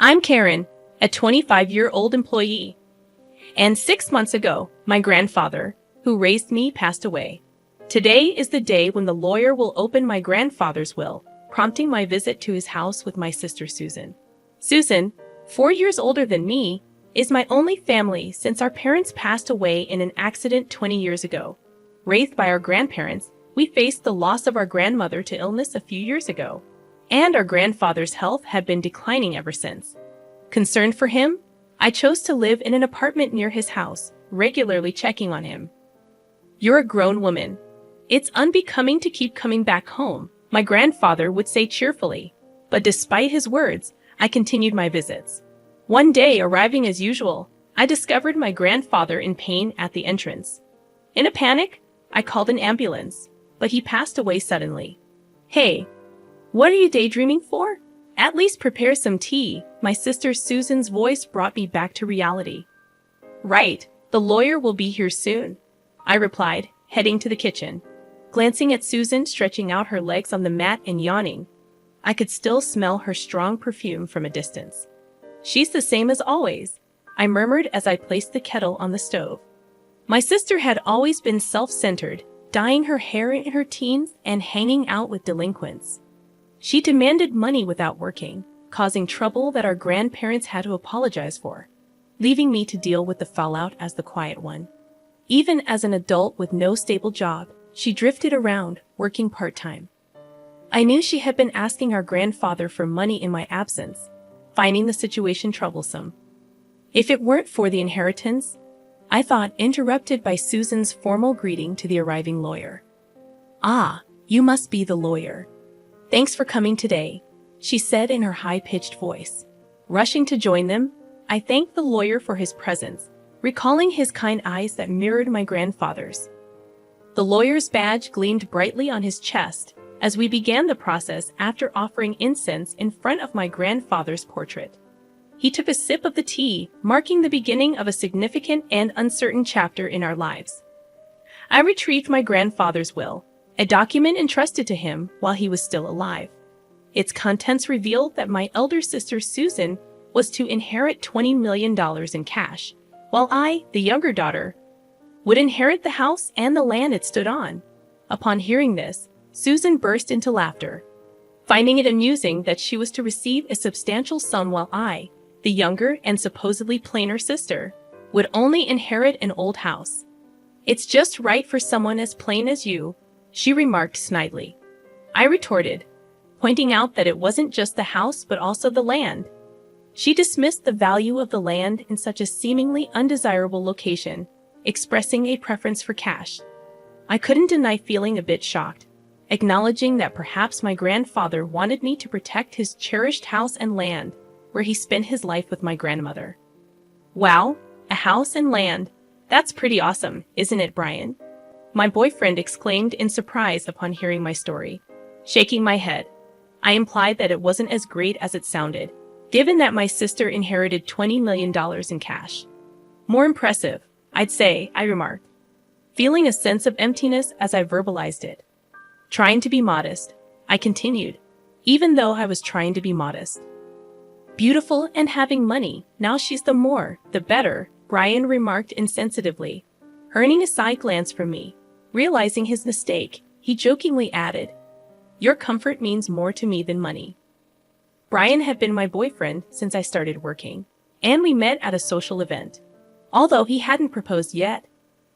I'm Karen, a 25-year-old employee. And 6 months ago, my grandfather, who raised me, passed away. Today is the day when the lawyer will open my grandfather's will, prompting my visit to his house with my sister Susan. Susan, 4 years older than me, is my only family since our parents passed away in an accident 20 years ago. Raised by our grandparents, we faced the loss of our grandmother to illness a few years ago, and our grandfather's health had been declining ever since. Concerned for him, I chose to live in an apartment near his house, regularly checking on him. "You're a grown woman. It's unbecoming to keep coming back home," my grandfather would say cheerfully. But despite his words, I continued my visits. One day, arriving as usual, I discovered my grandfather in pain at the entrance. In a panic, I called an ambulance, but he passed away suddenly. "Hey, what are you daydreaming for? At least prepare some tea." My sister Susan's voice brought me back to reality. "Right, the lawyer will be here soon," I replied, heading to the kitchen. Glancing at Susan stretching out her legs on the mat and yawning, I could still smell her strong perfume from a distance. "She's the same as always," I murmured as I placed the kettle on the stove. My sister had always been self-centered, dyeing her hair in her teens and hanging out with delinquents. She demanded money without working, causing trouble that our grandparents had to apologize for, leaving me to deal with the fallout as the quiet one. Even as an adult with no stable job, she drifted around, working part-time. I knew she had been asking our grandfather for money in my absence, finding the situation troublesome. If it weren't for the inheritance, I thought, interrupted by Susan's formal greeting to the arriving lawyer. "Ah, you must be the lawyer. Thanks for coming today," she said in her high-pitched voice. Rushing to join them, I thanked the lawyer for his presence, recalling his kind eyes that mirrored my grandfather's. The lawyer's badge gleamed brightly on his chest as we began the process after offering incense in front of my grandfather's portrait. He took a sip of the tea, marking the beginning of a significant and uncertain chapter in our lives. I retrieved my grandfather's will, a document entrusted to him while he was still alive. Its contents revealed that my elder sister Susan was to inherit $20 million in cash, while I, the younger daughter, would inherit the house and the land it stood on. Upon hearing this, Susan burst into laughter, finding it amusing that she was to receive a substantial sum while I, the younger and supposedly plainer sister, would only inherit an old house. "It's just right for someone as plain as you," she remarked snidely. I retorted, pointing out that it wasn't just the house but also the land. She dismissed the value of the land in such a seemingly undesirable location, expressing a preference for cash. I couldn't deny feeling a bit shocked, acknowledging that perhaps my grandfather wanted me to protect his cherished house and land, where he spent his life with my grandmother. "Wow, a house and land. That's pretty awesome, isn't it, Brian?" my boyfriend exclaimed in surprise upon hearing my story. Shaking my head, I implied that it wasn't as great as it sounded, given that my sister inherited $20 million in cash. "More impressive, I'd say," I remarked, feeling a sense of emptiness as I verbalized it. Trying to be modest, I continued, even though I was trying to be modest. "Beautiful and having money, now she's the more, the better," Brian remarked insensitively. Earning a side glance from me, realizing his mistake, he jokingly added, "Your comfort means more to me than money." Brian had been my boyfriend since I started working, and we met at a social event. Although he hadn't proposed yet,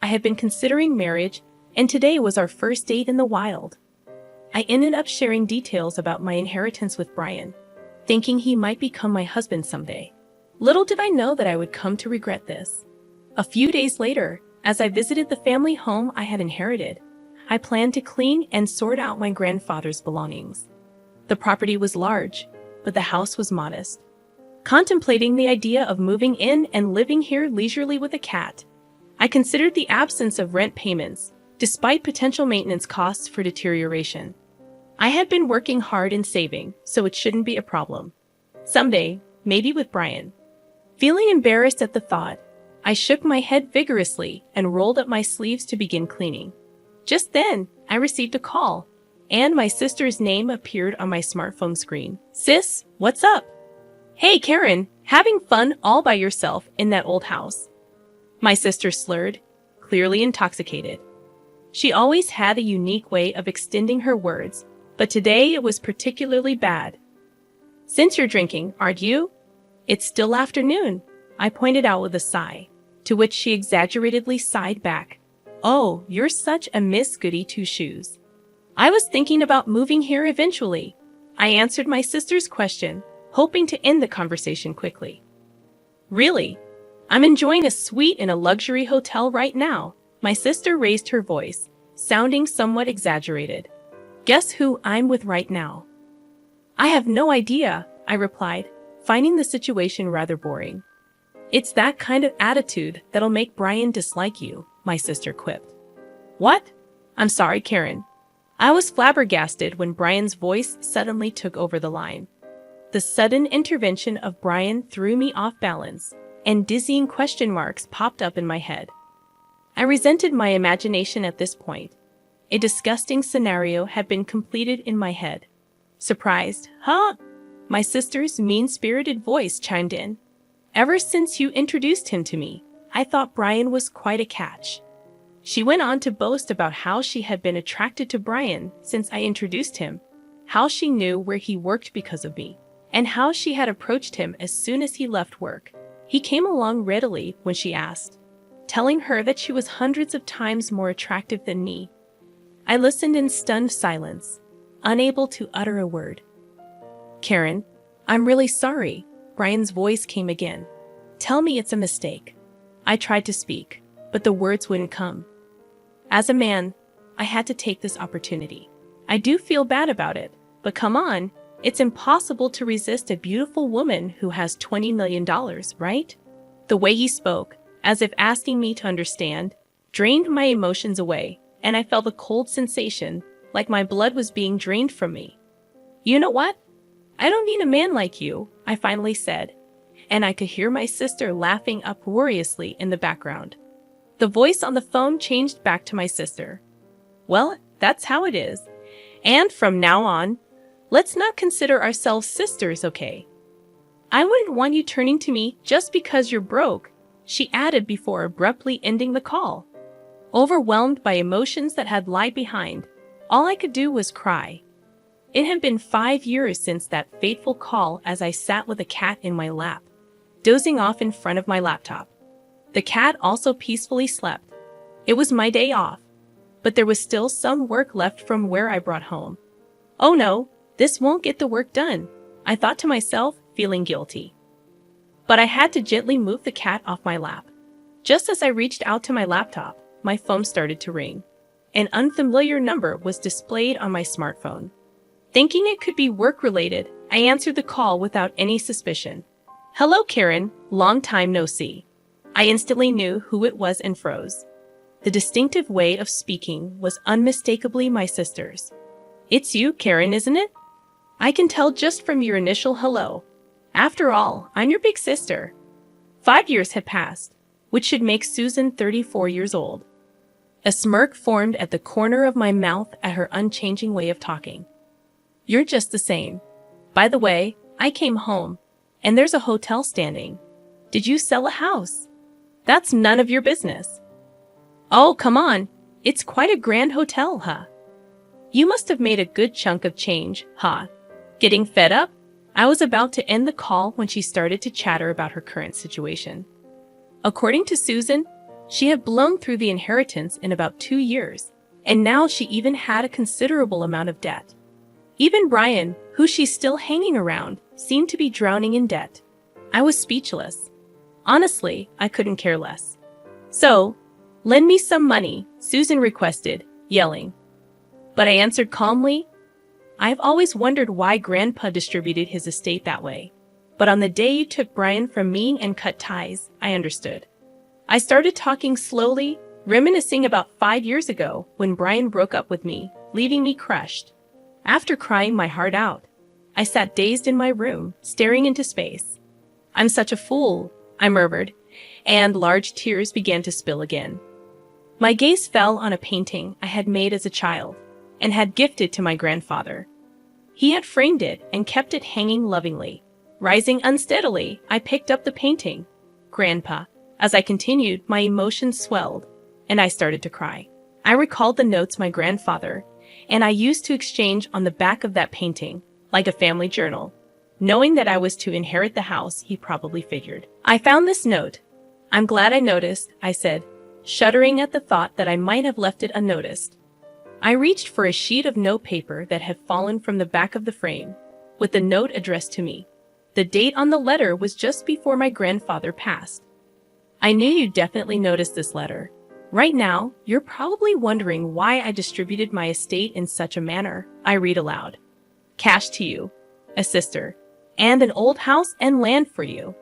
I had been considering marriage, and today was our first date in the wild. I ended up sharing details about my inheritance with Brian, thinking he might become my husband someday. Little did I know that I would come to regret this. A few days later, as I visited the family home I had inherited, I planned to clean and sort out my grandfather's belongings. The property was large, but the house was modest. Contemplating the idea of moving in and living here leisurely with a cat, I considered the absence of rent payments, despite potential maintenance costs for deterioration. I had been working hard and saving, so it shouldn't be a problem. Someday, maybe with Brian. Feeling embarrassed at the thought, I shook my head vigorously and rolled up my sleeves to begin cleaning. Just then, I received a call, and my sister's name appeared on my smartphone screen. "Sis, what's up?" Hey, Karen, having fun all by yourself in that old house? My sister slurred, clearly intoxicated. She always had a unique way of extending her words, but today it was particularly bad. Since you're drinking, aren't you? It's still afternoon, I pointed out with a sigh, to which she exaggeratedly sighed back. Oh, you're such a Miss Goody Two-Shoes. I was thinking about moving here eventually. I answered my sister's question, hoping to end the conversation quickly. Really? I'm enjoying a suite in a luxury hotel right now. My sister raised her voice, sounding somewhat exaggerated. Guess who I'm with right now? I have no idea, I replied, finding the situation rather boring. It's that kind of attitude that'll make Brian dislike you, my sister quipped. What? I'm sorry, Karen. I was flabbergasted when Brian's voice suddenly took over the line. The sudden intervention of Brian threw me off balance, and dizzying question marks popped up in my head. I resented my imagination at this point. A disgusting scenario had been completed in my head. Surprised, huh? My sister's mean-spirited voice chimed in. Ever since you introduced him to me, I thought Brian was quite a catch. She went on to boast about how she had been attracted to Brian since I introduced him, how she knew where he worked because of me, and how she had approached him as soon as he left work. He came along readily when she asked, telling her that she was hundreds of times more attractive than me. I listened in stunned silence, unable to utter a word. Karen, I'm really sorry, Brian's voice came again. Tell me it's a mistake. I tried to speak, but the words wouldn't come. As a man, I had to take this opportunity. I do feel bad about it, but come on, it's impossible to resist a beautiful woman who has $20 million, right? The way he spoke, as if asking me to understand, drained my emotions away, and I felt a cold sensation, like my blood was being drained from me. You know what? I don't need a man like you, I finally said, and I could hear my sister laughing uproariously in the background. The voice on the phone changed back to my sister. Well, that's how it is. And from now on, let's not consider ourselves sisters, okay? I wouldn't want you turning to me just because you're broke, she added before abruptly ending the call. Overwhelmed by emotions that had lied behind, all I could do was cry. It had been 5 years since that fateful call as I sat with a cat in my lap, dozing off in front of my laptop. The cat also peacefully slept. It was my day off, but there was still some work left from where I brought home. Oh no, this won't get the work done, I thought to myself, feeling guilty. But I had to gently move the cat off my lap. Just as I reached out to my laptop, my phone started to ring. An unfamiliar number was displayed on my smartphone. Thinking it could be work-related, I answered the call without any suspicion. Hello, Karen, long time no see. I instantly knew who it was and froze. The distinctive way of speaking was unmistakably my sister's. It's you, Karen, isn't it? I can tell just from your initial hello. After all, I'm your big sister. 5 years had passed, which should make Susan 34 years old. A smirk formed at the corner of my mouth at her unchanging way of talking. You're just the same. By the way, I came home, and there's a hotel standing. Did you sell a house? That's none of your business. Oh, come on. It's quite a grand hotel, huh? You must have made a good chunk of change, huh? Getting fed up? I was about to end the call when she started to chatter about her current situation. According to Susan, she had blown through the inheritance in about 2 years, and now she even had a considerable amount of debt. Even Brian, who she's still hanging around, seemed to be drowning in debt. I was speechless. Honestly, I couldn't care less. So, lend me some money, Susan requested, yelling. But I answered calmly, I've always wondered why Grandpa distributed his estate that way. But on the day you took Brian from me and cut ties, I understood. I started talking slowly, reminiscing about 5 years ago when Brian broke up with me, leaving me crushed. After crying my heart out, I sat dazed in my room, staring into space. I'm such a fool, I murmured, and large tears began to spill again. My gaze fell on a painting I had made as a child and had gifted to my grandfather. He had framed it and kept it hanging lovingly, Rising unsteadily, I picked up the painting. Grandpa. As I continued, my emotions swelled, and I started to cry. I recalled the notes my grandfather and I used to exchange on the back of that painting, like a family journal. Knowing that I was to inherit the house, he probably figured. I found this note. "I'm glad I noticed," I said, shuddering at the thought that I might have left it unnoticed. I reached for a sheet of notepaper that had fallen from the back of the frame, with the note addressed to me. The date on the letter was just before my grandfather passed. "I knew you'd definitely notice this letter. Right now, you're probably wondering why I distributed my estate in such a manner," I read aloud. "Cash to you, a sister, and an old house and land for you.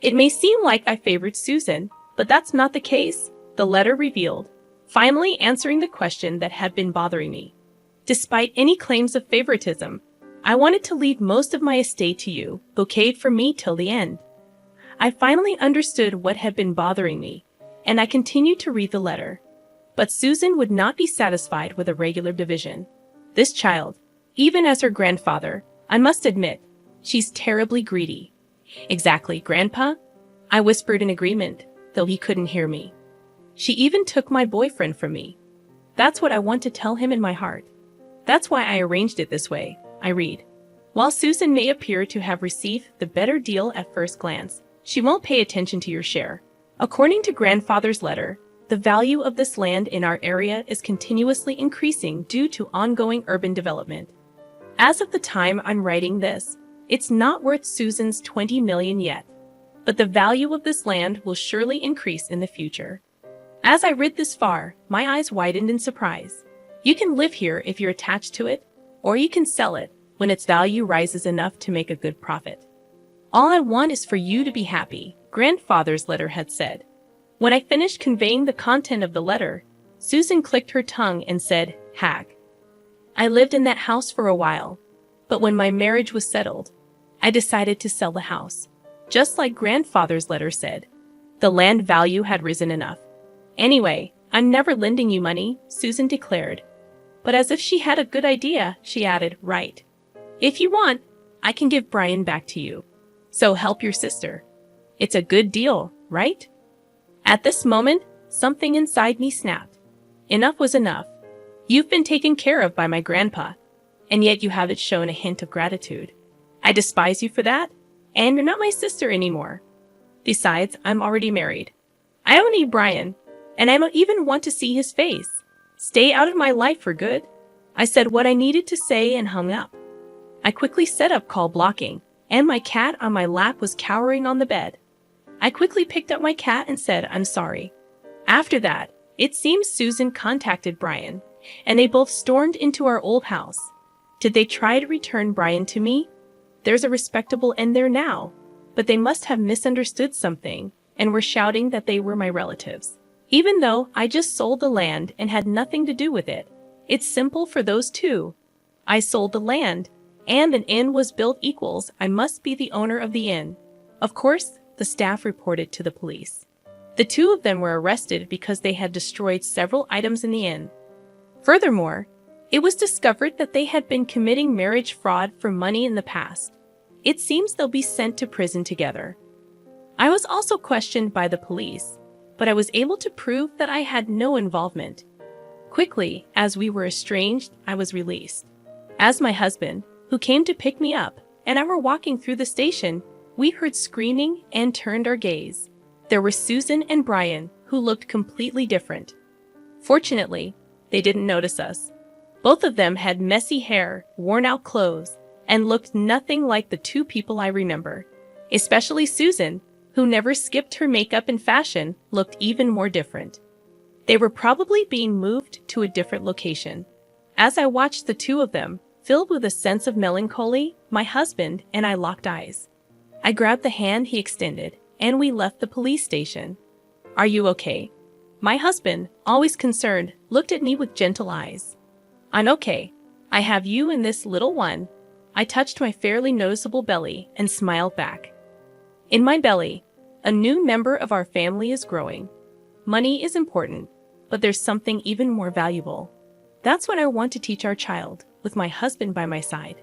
It may seem like I favored Susan, but that's not the case," the letter revealed, finally answering the question that had been bothering me. "Despite any claims of favoritism, I wanted to leave most of my estate to you, okayed for me till the end." I finally understood what had been bothering me, and I continued to read the letter. But Susan would not be satisfied with a regular division. This child, even as her grandfather, I must admit, she's terribly greedy. "Exactly, Grandpa," I whispered in agreement, though he couldn't hear me. "She even took my boyfriend from me. That's what I want to tell him in my heart. That's why I arranged it this way," I read. "While Susan may appear to have received the better deal at first glance, she won't pay attention to your share. According to Grandfather's letter, the value of this land in our area is continuously increasing due to ongoing urban development. As of the time I'm writing this, it's not worth Susan's $20 million yet, but the value of this land will surely increase in the future." As I read this far, my eyes widened in surprise. You can live here if you're attached to it, or you can sell it when its value rises enough to make a good profit. "All I want is for you to be happy," Grandfather's letter had said. When I finished conveying the content of the letter, Susan clicked her tongue and said, "Hag. I lived in that house for a while, but when my marriage was settled, I decided to sell the house. Just like Grandfather's letter said, the land value had risen enough. Anyway, I'm never lending you money," Susan declared. But as if she had a good idea, she added, "Right. If you want, I can give Brian back to you. So help your sister. It's a good deal, right?" At this moment, something inside me snapped. Enough was enough. You've been taken care of by my grandpa, and yet you haven't shown a hint of gratitude. I despise you for that, and you're not my sister anymore. Besides, I'm already married. I don't need Brian, and I don't even want to see his face. Stay out of my life for good." I said what I needed to say and hung up. I quickly set up call blocking, and my cat on my lap was cowering on the bed. I quickly picked up my cat and said, "I'm sorry." After that, it seems Susan contacted Brian, and they both stormed into our old house. Did they try to return Brian to me? There's a respectable end there now, but they must have misunderstood something and were shouting that they were my relatives. Even though I just sold the land and had nothing to do with it. It's simple for those two. I sold the land, and an inn was built equals I must be the owner of the inn. Of course, the staff reported to the police. The two of them were arrested because they had destroyed several items in the inn. Furthermore, it was discovered that they had been committing marriage fraud for money in the past. It seems they'll be sent to prison together. I was also questioned by the police, but I was able to prove that I had no involvement. Quickly, as we were estranged, I was released. As my husband, who came to pick me up, and I were walking through the station, we heard screaming and turned our gaze. There were Susan and Brian, who looked completely different. Fortunately, they didn't notice us. Both of them had messy hair, worn-out clothes, and looked nothing like the two people I remember. Especially Susan, who never skipped her makeup and fashion, looked even more different. They were probably being moved to a different location. As I watched the two of them, filled with a sense of melancholy, my husband and I locked eyes. I grabbed the hand he extended, and we left the police station. "Are you okay?" My husband, always concerned, looked at me with gentle eyes. "I'm okay. I have you and this little one." I touched my fairly noticeable belly and smiled back. In my belly, a new member of our family is growing. Money is important, but there's something even more valuable. That's what I want to teach our child, with my husband by my side.